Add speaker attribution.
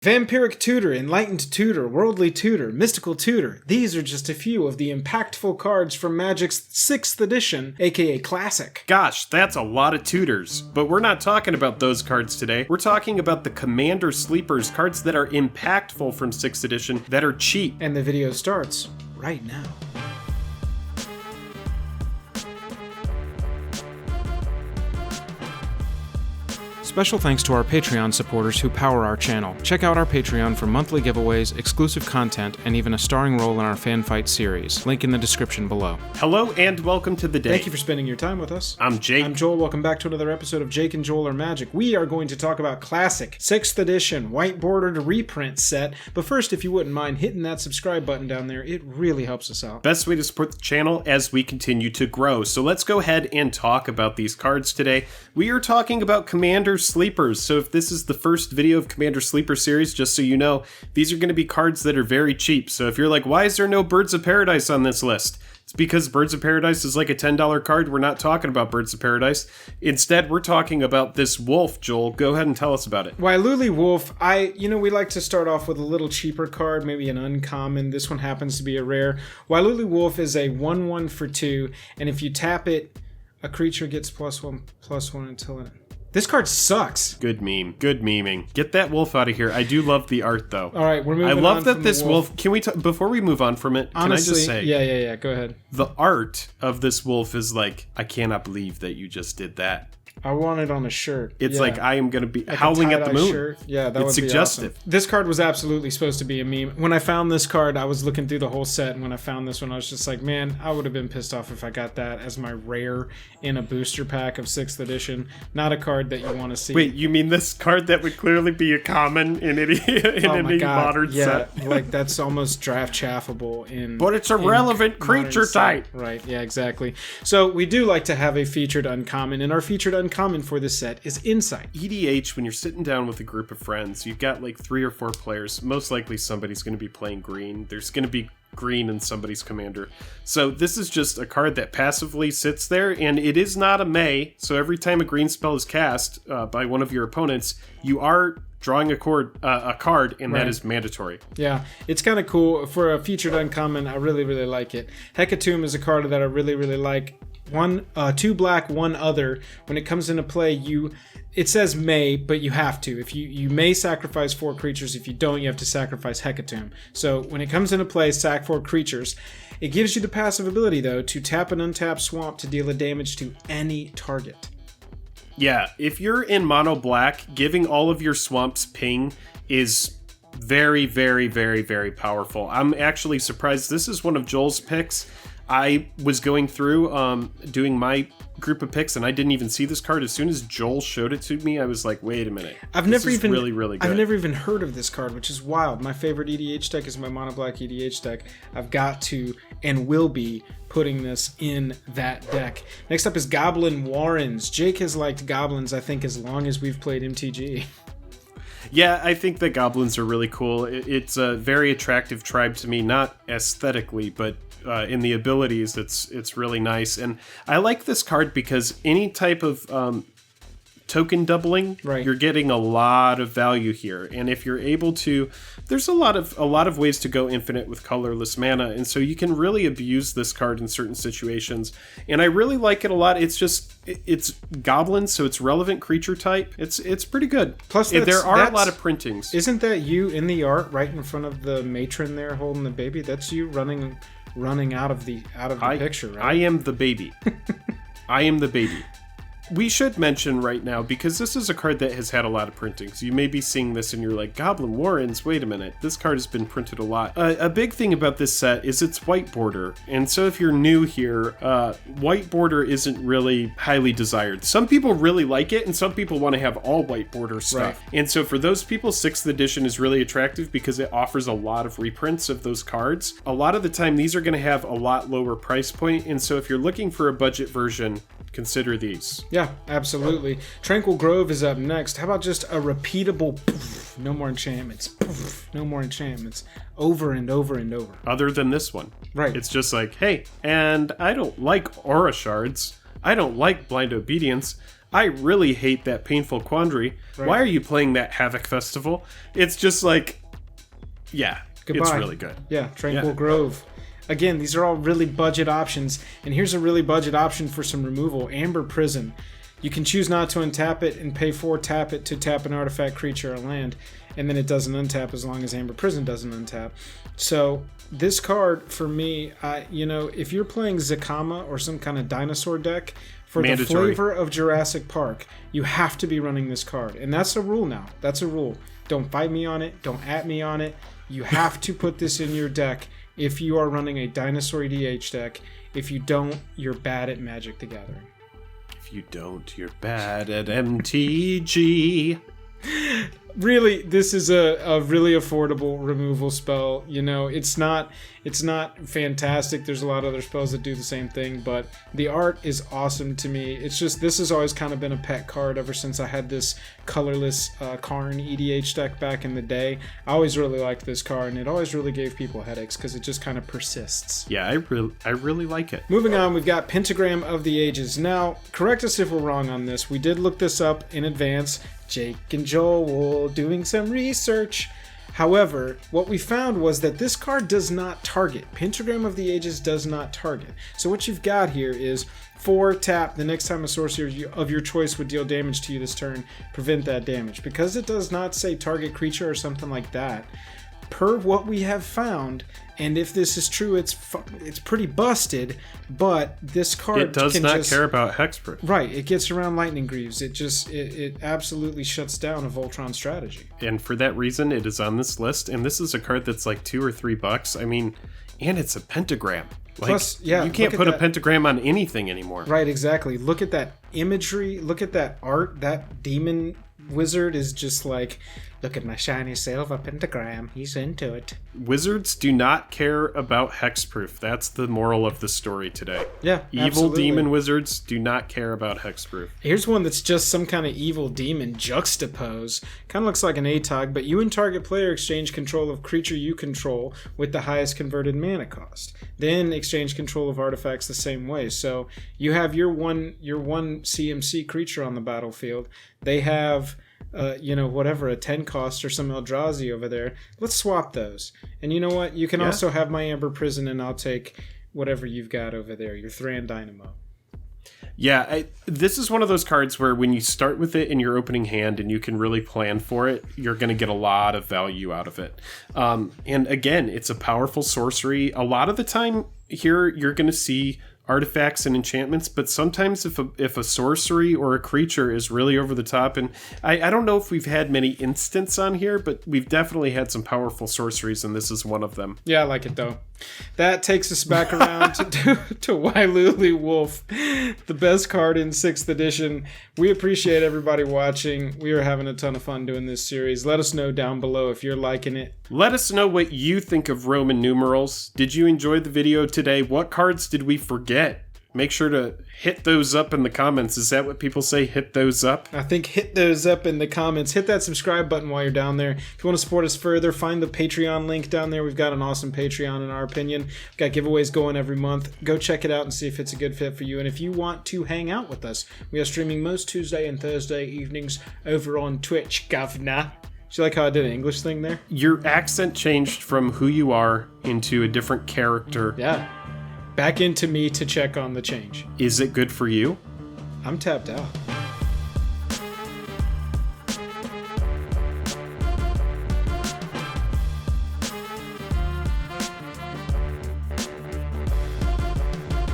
Speaker 1: Vampiric Tutor, Enlightened Tutor, Worldly Tutor, Mystical Tutor. These are just a few of the impactful cards from Magic's 6th edition, aka Classic.
Speaker 2: Gosh, that's a lot of tutors. But we're not talking about those cards today. We're talking about the Commander Sleepers, cards that are impactful from 6th edition, that are cheap.
Speaker 1: And the video starts right now. Special thanks to our Patreon supporters who power our channel. Check out our Patreon for monthly giveaways, exclusive content, and even a starring role in our fan fight series. Link in the description below.
Speaker 2: Hello and welcome to the day.
Speaker 1: Thank you for spending your time with us.
Speaker 2: I'm Jake.
Speaker 1: I'm Joel. Welcome back to another episode of Jake and Joel Are Magic. We are going to talk about Classic, 6th edition, white bordered reprint set. But first, if you wouldn't mind hitting that subscribe button down there, it really helps us out.
Speaker 2: Best way to support the channel as we continue to grow. So let's go ahead and talk about these cards today. We are talking about Commander Sleepers. So if this is the first video of Commander Sleeper series, just so you know, these are going to be cards that are very cheap. So if you're like, why is there no Birds of Paradise on this list? It's because Birds of Paradise is like a $10 card. We're not talking about Birds of Paradise. Instead, we're talking about this wolf. Joel, go ahead and tell us about it.
Speaker 1: Wailuli Wolf, we like to start off with a little cheaper card, maybe an uncommon. This one happens to be a rare. Wailuli Wolf is a 1/1 for 2, and if you tap it, a creature gets +1/+1 until it... This card sucks.
Speaker 2: Good meme. Good memeing. Get that wolf out of here. I do love the art, though.
Speaker 1: All right, we're moving on.
Speaker 2: I love that this wolf... Can we... Before we move on from it,
Speaker 1: honestly,
Speaker 2: can I just say...
Speaker 1: Yeah. Go ahead.
Speaker 2: The art of this wolf is like, I cannot believe that you just did that.
Speaker 1: I want it on a shirt.
Speaker 2: It's like I am going to be like howling at the moon.
Speaker 1: Shirt. Yeah, that would be
Speaker 2: suggestive.
Speaker 1: Awesome. This card was absolutely supposed to be a meme. When I found this card, I was looking through the whole set, and when I found this one, I was just like, man, I would have been pissed off if I got that as my rare in a booster pack of 6th edition. Not a card that you want to see.
Speaker 2: Wait, you mean this card that would clearly be a common in any modern set?
Speaker 1: Like that's almost draft chaffable in...
Speaker 2: But it's a relevant creature type.
Speaker 1: Right, yeah, exactly. So we do like to have a featured uncommon, and our featured uncommon for this set is Insight.
Speaker 2: EDH, when you're sitting down with a group of friends, you've got like 3 or 4 players. Most likely somebody's going to be playing green. There's going to be green in somebody's commander. So this is just a card that passively sits there, and it is not a May. So every time a green spell is cast by one of your opponents, you are drawing a card, and that is mandatory. Yeah,
Speaker 1: it's kind of cool. For a featured uncommon, I really, really like it. Hecatomb is a card that I really, really like. 2 black, 1 other. When it comes into play, it says may, but you have to. If you may sacrifice 4 creatures. If you don't, you have to sacrifice Hecatomb. So when it comes into play, sack 4 creatures. It gives you the passive ability, though, to tap an untapped swamp to deal a damage to any target.
Speaker 2: Yeah, if you're in mono black, giving all of your swamps ping is very, very, very, very powerful. I'm actually surprised. This is one of Joel's picks. I was going through doing my group of picks, and I didn't even see this card. As soon as Joel showed it to me, I was like, wait a minute. This is really, really good.
Speaker 1: I've never even heard of this card, which is wild. My favorite EDH deck is my mono black EDH deck. I've got to and will be putting this in that deck. Next up is Goblin Warrens. Jake has liked goblins, I think, as long as we've played MTG.
Speaker 2: Yeah, I think that goblins are really cool. It's a very attractive tribe to me, not aesthetically, but in the abilities, it's really nice. And I like this card because any type of token doubling, right, you're getting a lot of value here. And if you're able to, there's a lot of ways to go infinite with colorless mana, and so you can really abuse this card in certain situations. And I really like it a lot. It's goblins, so it's relevant creature type. It's pretty good. Plus, there are a lot of printings.
Speaker 1: Isn't that you in the art right in front of the matron there holding the baby? That's you running out of the picture, right?
Speaker 2: I am the baby. I am the baby. We should mention right now, because this is a card that has had a lot of printings. You may be seeing this and you're like, Goblin Warrens, wait a minute. This card has been printed a lot. A big thing about this set is its white border. And so if you're new here, white border isn't really highly desired. Some people really like it, and some people want to have all white border stuff. Right. And so for those people, 6th edition is really attractive because it offers a lot of reprints of those cards. A lot of the time, these are going to have a lot lower price point. And so if you're looking for a budget version, consider these.
Speaker 1: Yeah, absolutely. Tranquil Grove is up next. How about just a repeatable poof, no more enchantments, poof, no more enchantments, over and over and over.
Speaker 2: Other than this one.
Speaker 1: Right.
Speaker 2: It's just like, hey, and I don't like aura shards. I don't like blind obedience. I really hate that painful quandary. Right. Why are you playing that Havoc Festival? It's just like, yeah, goodbye. It's really good.
Speaker 1: Yeah, Tranquil Grove. Again, these are all really budget options, and here's a really budget option for some removal. Amber Prison. You can choose not to untap it and pay 4 tap it to tap an artifact, creature, or land, and then it doesn't untap as long as Amber Prison doesn't untap. So this card, for me, if you're playing Zakama or some kind of dinosaur deck, for the flavor of Jurassic Park, you have to be running this card. And that's a rule now. That's a rule. Don't fight me on it. Don't at me on it. You have to put this in your deck if you are running a dinosaur EDH deck. If you don't, you're bad at Magic the Gathering.
Speaker 2: If you don't, you're bad at MTG.
Speaker 1: Really, this is a really affordable removal spell. It's not fantastic. There's a lot of other spells that do the same thing, but the art is awesome to me. It's just, this has always kind of been a pet card ever since I had this colorless Karn EDH deck back in the day. I always really liked this card, and it always really gave people headaches because it just kind of persists.
Speaker 2: Yeah, I really like it.
Speaker 1: Moving on, we've got Pentagram of the Ages. Now, correct us if we're wrong on this. We did look this up in advance. Jake and Joel doing some research. However, what we found was that this card does not target. Pentagram of the Ages does not target. So what you've got here is 4 tap. The next time a sorcerer of your choice would deal damage to you this turn, prevent that damage. Because it does not say target creature or something like that, per what we have found, and if this is true, it's pretty busted, but this card
Speaker 2: does not care about hexproof.
Speaker 1: Right, it gets around Lightning Greaves. It absolutely shuts down a Voltron strategy.
Speaker 2: And for that reason, it is on this list, and this is a card that's like $2 or $3. I mean, and it's a pentagram.
Speaker 1: Plus, yeah,
Speaker 2: you can't put a pentagram on anything anymore.
Speaker 1: Right, exactly. Look at that imagery, look at that art. That demon wizard is just like, look at my shiny silver pentagram. He's into it.
Speaker 2: Wizards do not care about hexproof. That's the moral of the story today.
Speaker 1: Yeah,
Speaker 2: evil
Speaker 1: absolutely.
Speaker 2: Demon wizards do not care about hexproof.
Speaker 1: Here's one that's just some kind of evil demon juxtapose. Kind of looks like an ATOG, but you and target player exchange control of creature you control with the highest converted mana cost. Then exchange control of artifacts the same way. So you have your one CMC creature on the battlefield. They have a 10 cost or some Eldrazi over there. Let's swap those. And you know what? You can also have my Amber Prison, and I'll take whatever you've got over there, your Thran Dynamo.
Speaker 2: Yeah, this is one of those cards where when you start with it in your opening hand and you can really plan for it, you're going to get a lot of value out of it. And again, it's a powerful sorcery. A lot of the time here, you're going to see artifacts and enchantments, but sometimes if a sorcery or a creature is really over the top, and I don't know if we've had many instances on here, but we've definitely had some powerful sorceries, and this is one of them.
Speaker 1: Yeah, I like it though. That takes us back around to Wailuli Wolf, the best card in 6th edition. We appreciate everybody watching. We are having a ton of fun doing this series. Let us know down below if you're liking it.
Speaker 2: Let us know what you think of Roman numerals. Did you enjoy the video today? What cards did we forget? Make sure to hit those up in the comments. Is that what people say? Hit those up?
Speaker 1: I think hit those up in the comments. Hit that subscribe button while you're down there. If you want to support us further, find the Patreon link down there. We've got an awesome Patreon in our opinion. We've got giveaways going every month. Go check it out and see if it's a good fit for you. And if you want to hang out with us, we are streaming most Tuesday and Thursday evenings over on Twitch, governor. Do you like how I did an English thing there?
Speaker 2: Your accent changed from who you are into a different character.
Speaker 1: Yeah. Back into me to check on the change.
Speaker 2: Is it good for you?
Speaker 1: I'm tapped out.